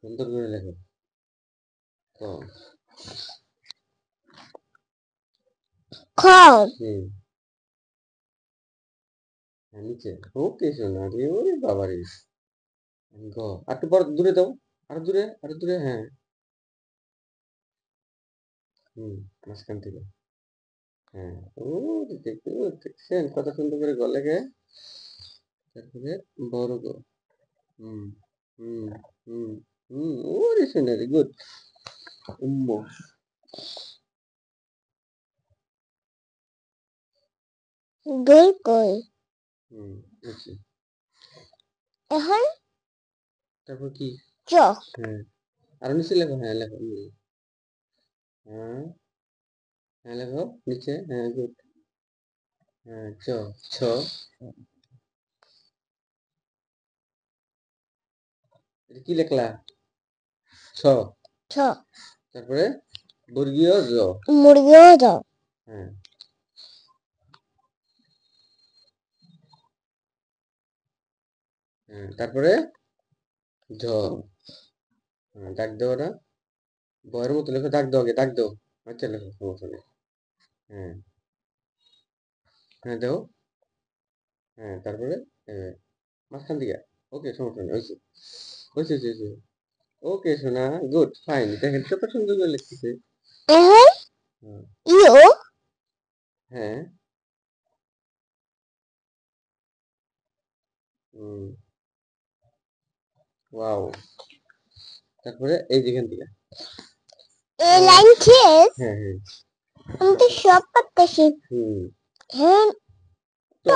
সুন্দর করে লেখো। ক। খ। হুম। হ্যাঁ, নিচে। ওকে সোনা রে, ওরে বাবা রে। গ। আর একটু বড় দূরে দাও। আরো দূরে, হ্যাঁ। হুম, মাঝখান থেকে। হ্যাঁ, ও দেখছেন কত সুন্দর করে গ লেখে। তারপরে বড় গ। হুম, হুম, হুম, হুম, ওরে সোনা রে, গুড। উম্ম। দই কই? হুম, বুঝছি। এখন তারপর কি? চ। হ্যাঁ, আরো নিচে লেখো, হ্যাঁ লেখো। হ্যাঁ, হ্যাঁ লেখো নিচে, হ্যাঁ গুড। হ্যাঁ, চ। ছ। এটা কি লেখলা? ছ। ছ। তারপরে বর্গীয় জ। মুরগিও জ। হ্যাঁ, হ্যাঁ, তারপরে ঝ। হ্যাঁ, দাগ দাও না। বয়ের মতো লেখো, দাগ দাও আগে, দাগ দাও। আচ্ছা লেখো, সমস্যা নেই। হ্যাঁ, হ্যাঁ দাও। হ্যাঁ, তারপরে মাঝখান দিকে। ওকে, সমস্যা নেই, হয়েছে হয়েছে হয়েছে হয়েছে। ওকে সোনা, গুড, ফাইন। দেখেন কত সুন্দর করে লিখতেছে। এখন হুম, ইও। হ্যাঁ। হুম, ওয়াও। তারপরে এই যেখান থেকে। এই হ্যাঁ, লাইন শেষ। হ্যাঁ, হ্যাঁ। আমি তো সব পারতেছি। হুম, এখন ট। ট।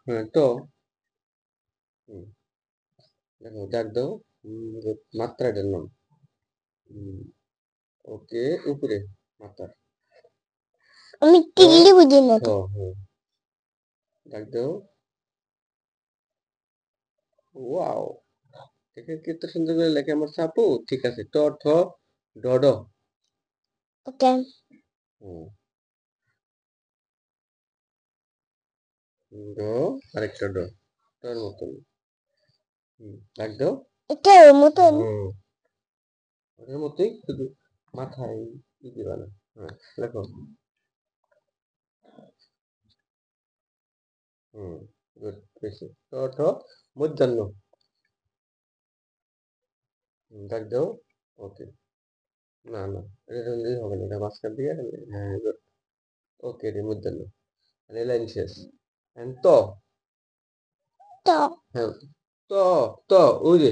হ্যাঁ, ট। হুম, দেখো দাগ দাও। good, মাত্রা এটার নাম। হুম, ওকে, উপরে মাত্রা। আমি ট। টিল্লি বুঝি না ঠ। তো। হ্যাঁ, দাগ দাও। ওয়াও, দেখে কত সুন্দর করে লেখে আমার সাপু। ঠিক আছে, ট ঠ ড ড। ওকে। হুম, ড, আরেকটা ড, টর মতন। দাগ দাও। এটার মতন। হুম, ওটার মতোই, শুধু মাথায় ই দিবা না। হ্যাঁ, লেখো। হুম, গুড, বেশি। ট ঠ মধ্যাহ্ন। দাগ দাও। ওকে। না না, এটা দিলেই হবে না, এটা মাঝখান দিয়ে। হ্যাঁ, good. ওকে রে, মধ্যাহ্ন। লাইন শেষ। And ত। ট। হ্যাঁ, ত। ত, ওই যে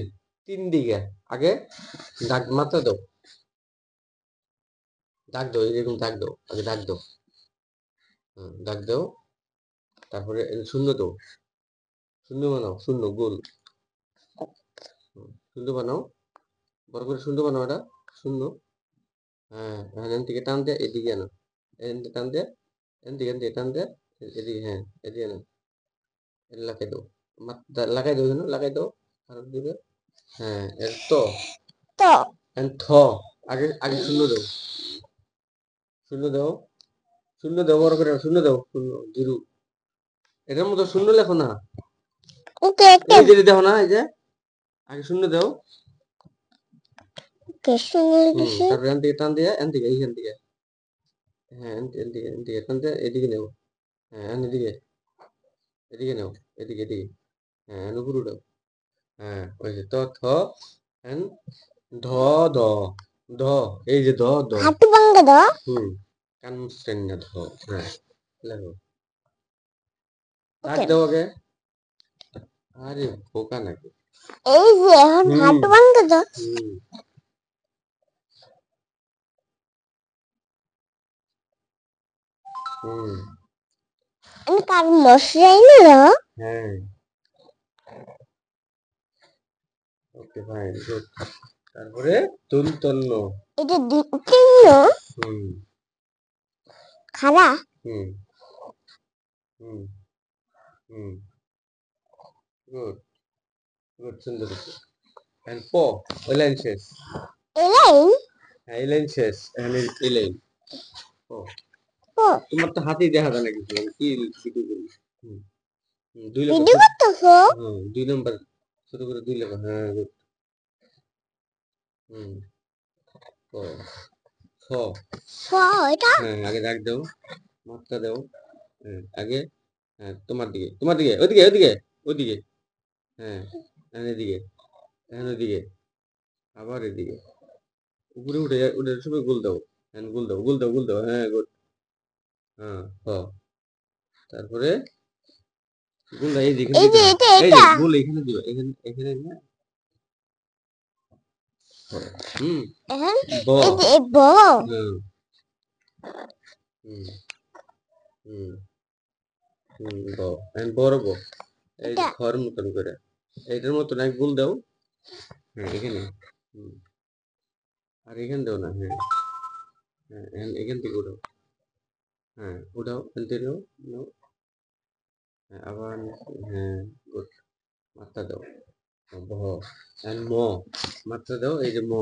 তিন দিকে। আগে দাগ মাত্রা দাও। দাগ দাও, এরকম দাগ দাও, আগে দাগ দাও। দাগ দাও। তারপরে শূন্য দাও। শূন্য বানাও, শূন্য গোল। শূন্য বানাও, বড় করে শূন্য বানাও এটা। শূন্য। হ্যাঁ, এখান থেকে টান দে, এদিকে আনো। এখান থেকে টান দে, এখান থেকে টান দে, এদিকে, হ্যাঁ, এদিকে আনো। এটা লাগাই দাও। লাগাই দাও, এখানে লাগাই দাও। আর দিবে। হ্যাঁ, এর ত। ট। থ। আগে আগে শূন্য দাও। শূন্য দাও। শূন্য দাও, বড় করে শূন্য দাও। শূন্য, জিরো। এটার মতো শূন্য লেখো না। ওকে একটা। এই যে দেখো না, এই যে আগে শূন্য দাও। ওকে শুনে দিছি। তারপরে এখান থেকে টান দিয়ে, এখান থেকে, এইখান থেকে। হ্যাঁ, এখান থেকে টান দিয়ে, এদিকে নেও। হ্যাঁ, এদিকে, এদিকে নেও। এদিকে, এদিকে। হ্যাঁ, উপরে উঠাও। হ্যাঁ, ওই যে ত থ এন ধ দ। ধ, এই যে দ দ। হাঁটু ভাঙ্গা দাও। হুম, কান মুছতেন না, ধ। হ্যাঁ, লেখো। দাগ ওকে। দাও আগে। আরে বোকা নাকি। এই যে এখন হুম, হাঁটু ভাঙ্গা দাও। হুম, হুম, আমি কার মশাই না। হ্যাঁ। ওকে, ফাইন, গুড। তারপরে দন্তন্য। এটা চিহ্ন। হুম, খাড়া। হুম, হুম, হুম, গুড, গুড, সুন্দর হয়েছে। এন্ড প, ওই লাইন শেষ। এলাইন। হ্যাঁ, এই লাইন শেষ, এখানে এই লাইন। ও, ও তোমার তো হাতেই দেখা যায় না কিছু, আমি কি শুরু করি। হুম, দুই লেখো, ভিডিও করতেছো? হুম, 2 নাম্বার, ছোট করে 2 লেখো। হ্যাঁ, good. হুম ক খ ছ এটা হ্যাঁ আগে ডাক দাও মাত্রা দাও হ্যাঁ আগে হ্যাঁ তোমার দিকে ওইদিকে ওইদিকে ওইদিকে হ্যাঁ এখন এদিকে এখন ওইদিকে আবার এদিকে উপরে উঠে উঠে সবাই গোল দাও হ্যাঁ গোল দাও গোল দাও গোল দাও হ্যাঁ গুড হ্যাঁ হ তারপরে গোলটা এই যে এখানে এই দিতে যে হয় এটা এই যে এটা গোল এখানে দিবা এখানে এখানে না হুম এখন ব এই যে ব হুম হুম হুম হুম ব এখন বড় ব এই যে এটা খর মতন করে এইটার মতন এক গোল দাও হ্যাঁ এখানে হুম আর এখানে দাও না হ্যাঁ হ্যাঁ এখান থেকে উঠাও হ্যাঁ উঠাও এখান থেকে নাও নাও হ্যাঁ আবার হ্যাঁ গুড মাত্রা দাও ভ and ম মাত্রা দাও এই যে ম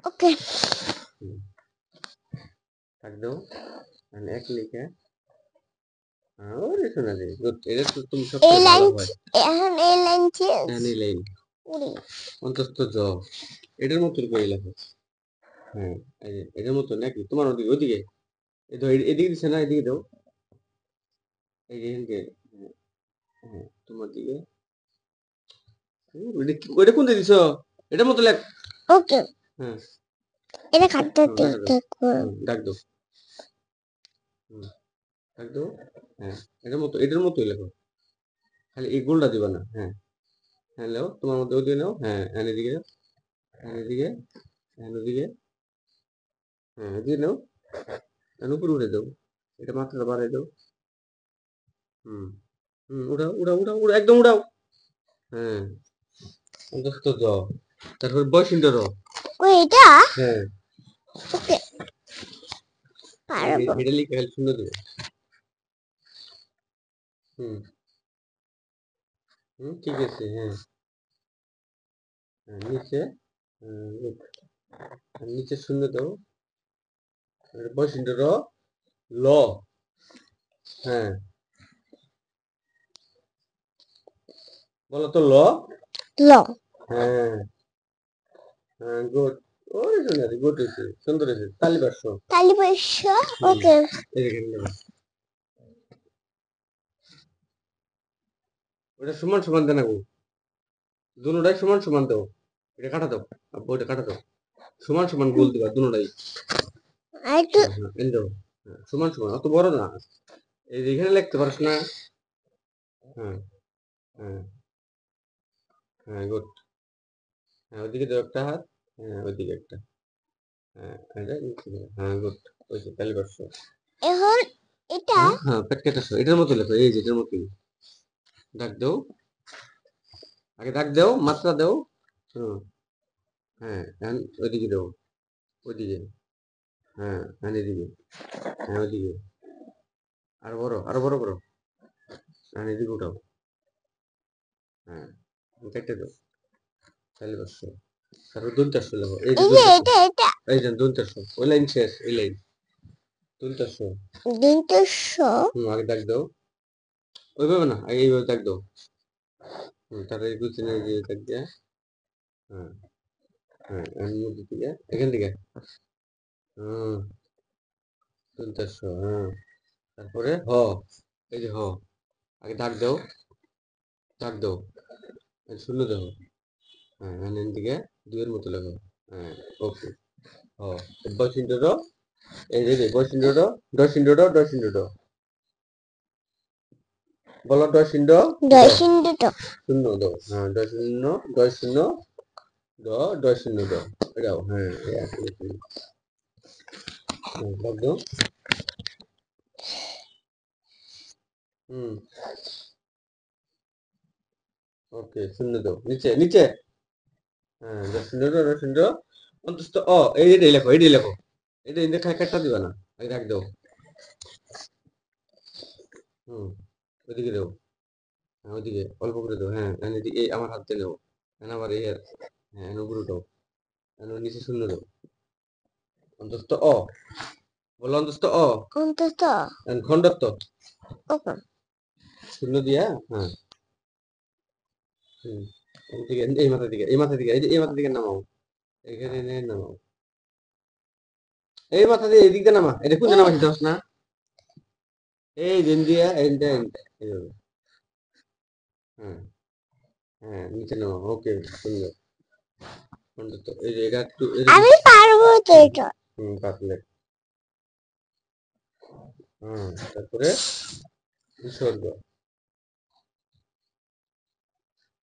ওকে হুম, কাট দাও and এক লিখে ওরে শোনা যায় গুড এটা তো তুমি এই সবচেয়ে ভালো লাইন হয় এখন এই লাইন চেঞ্জ and এই লাইন উড়ি অন্তস্থ জ এটার মতন করে লেখো হ্যাঁ এই যে এটার মতন নাকি তোমার ওদিকে ওদিকে এই তো এদিকে দিছে না এদিকে দাও এই যে এখানকে হ্যাঁ হ্যাঁ তোমার দিকে ওইটা কোন দিকে দিছো এটার মতো লেখ ওকে হ্যাঁ এটা কাটতে দেখা দাও দেখো ডাক দাও হুম, ডাক দাও হ্যাঁ এটার মতোই লেখো খালি এই গোলটা দিবা না হ্যাঁ হ্যাঁ লেও তোমার মধ্যে ওদিকে নাও হ্যাঁ হ্যাঁ এদিকে হ্যাঁ এদিকে হ্যাঁ ওদিকে হ্যাঁ এদিকে নাও হ্যাঁ উপরে উঠে দাও এটা মাত্রাটা বাড়াই দাও হুম হুম উঠাও উঠাও উঠাও উঠাও একদম উঠাও হ্যাঁ অন্তত জ তারপর বয়সিন্দ র ও এটা হ্যাঁ ওকে পারবো এটা লিখে খালি সুন্দর দেবে হুম হুম ঠিক আছে হ্যাঁ হ্যাঁ, নিচে look, আর নিচে শূন্য দাও বয়সিন্দ র ল হ্যাঁ বলো তো ল ল হ্যাঁ হ্যাঁ গুড ওরে সুন্দর গুড হয়েছে সুন্দর হয়েছে তালি পারছো তালি পয়সা ওকে এই দেখেন ওটা সমান সমান দেন আগু দুটাই সমান সমান দাও এটা কাটা দাও আব্বু এটা কাটা দাও সমান সমান গোল দিবা দুটাই আর একটু হ্যাঁ হ্যাঁ এনে দাও হ্যাঁ, সমান সমান অত বড় না এই যে এখানে লিখতে পারছ না হ্যাঁ হ্যাঁ হ্যাঁ গুড হ্যাঁ ওইদিকে দাও একটা হাত হ্যাঁ ওইদিকে একটা হ্যাঁ এটা নিচে দাও। হ্যাঁ গুড ওই যে তালি পারছো এখন এটা হ্যাঁ হ্যাঁ পেট কেটেছো এটার মতো লেখো এই যে এটার মতোই ডাক দাও আগে ডাক দাও মাত্রা দাও হুম হ্যাঁ এখন ওইদিকে দাও ওইদিকে হ্যাঁ হ্যাঁ এদিকে হ্যাঁ ওইদিকে আরো বড় করো হ্যাঁ এদিকে উঠাও হ্যাঁ কেটে দাও তাহলে পারছো তারপর দুনটাশো লেখো এই যে এই যে দুনটাশো এটা এটা এই যে দুনটাশো ওই লাইন শেষ এই লাইন দুনটাশো দিনটা আগে ডাক দাও ওইভাবে না আগে এইভাবে ডাক দাও তারপরে এই গুছিয়ে নিয়ে যে ডাক দিয়া হ্যাঁ হ্যাঁ এর মধ্যে থেকে এখান থেকে হুম দুনটাশো হ্যাঁ তারপরে এই যে আগে ডাক দাও শূন্য দেখো হ্যাঁ এখান থেকে দুইয়ের মতো লেখো হ্যাঁ ওকে হ বসিন্দ্র এই যে বসিন্দ্র ডসিন্দ্র বলো ডসিন্দ্র দশিন্ডটা শূন্য দাও হ্যাঁ ডয় শূন্য ডয় শূন্য এটাও হ্যাঁ এই একই রকম। হ্যাঁ, দাও দাও। হুম ওকে শূন্য দাও নিচে নিচে হ্যাঁ ডসিন্দ্র অন্তত এইটাই লেখো এটা কাটটা দিবা না আগে রাখ দাও হুম ওইদিকে দাও হ্যাঁ ওইদিকে অল্প করে দাও হ্যাঁ এদিকে এই আমার হাত দিয়ে দাও হ্যাঁ আবার এই হ্যাঁ উপরে দাও নিচে শূন্য দাও অন্তত বলো অন্তত অন্তত খণ্ডত্ব ওকে শূন্য দিয়া হ্যাঁ হুম এই মাথা দিকে এই মাথা দিকে এই মাথা দিকে নামাও এখানে এনে নামাও। এই মাথা দিয়ে এদিক দিয়ে নামা। এটা কোন নামাইছি দোস না? এই দিন দিয়া এইটা এইভাবে। হ্যাঁ হ্যাঁ নিচে নামা। ওকে সুন্দর সুন্দর তো এই যে এটা একটু আমি পারবো তো এটা। পাতলে। তারপরে বিসর্গ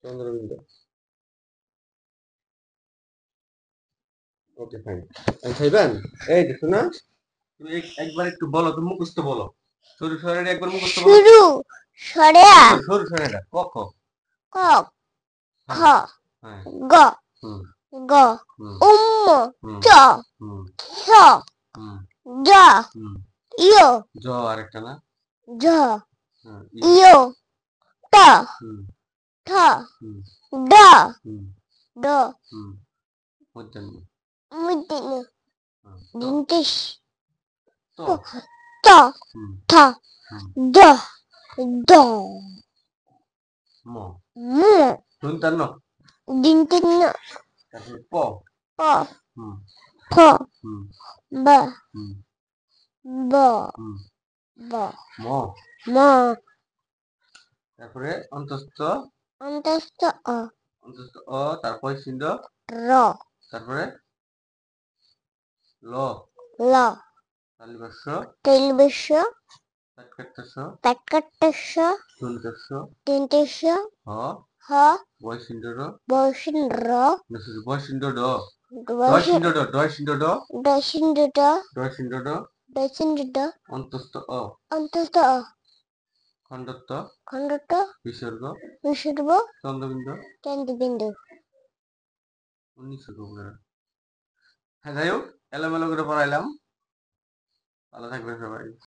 চন্দ্রবিন্দু। Okay fine. খাইবেন? এই দেখো না তুমি একবার একটু বলো, তুমি মুখস্থ বলো। সরু সরে একবার মুখস্থ বলো। শুরু সরেয়া সরু সরে ক খ ক খ হ্যাঁ গ হুম গ হুম উম্ম হুম চ হুম ছ হুম জ হুম ইয় জ আরেকটা না ঝ হ্যাঁ ইয় ট হুম ঠ হুম ড হুম ড হুম মধ্যাহ্ন মুদিন ত দিনটিস ত ত হুম থ হুম দ দ ম মু দন্তান্ন দিনটিন তারপরে প প হুম ফ হুম ব হুম ব হুম ব ম ম তারপরে অন্তস্থ অন্তস্থ অ অন্তস্থ অ তারপরে সিন্ধ র তারপরে ল ল তালিবাস্য তেলবেশ তাৎকাত্যাস্য প্যাকেটস দন্তাস্য তিনটেস হ হ বয়সিন্দ র বর্ষিন র বয়সিন্দ ড বর্ষিন ডয়সিন্দ ড ডসিন ড ডয়সিন্দ ড ডসিন ড অন্তস্থ অ অন্তস্থ অ খণ্ডত্ব খণ্ডট বিসর্গ বিসর্ব চন্দ্রবিন্দু কেন্দ্রবিন্দু 1900 হ্যাঁ যাই হোক এলোমেলো করে পড়াইলাম ভালো থাকবেন সবাই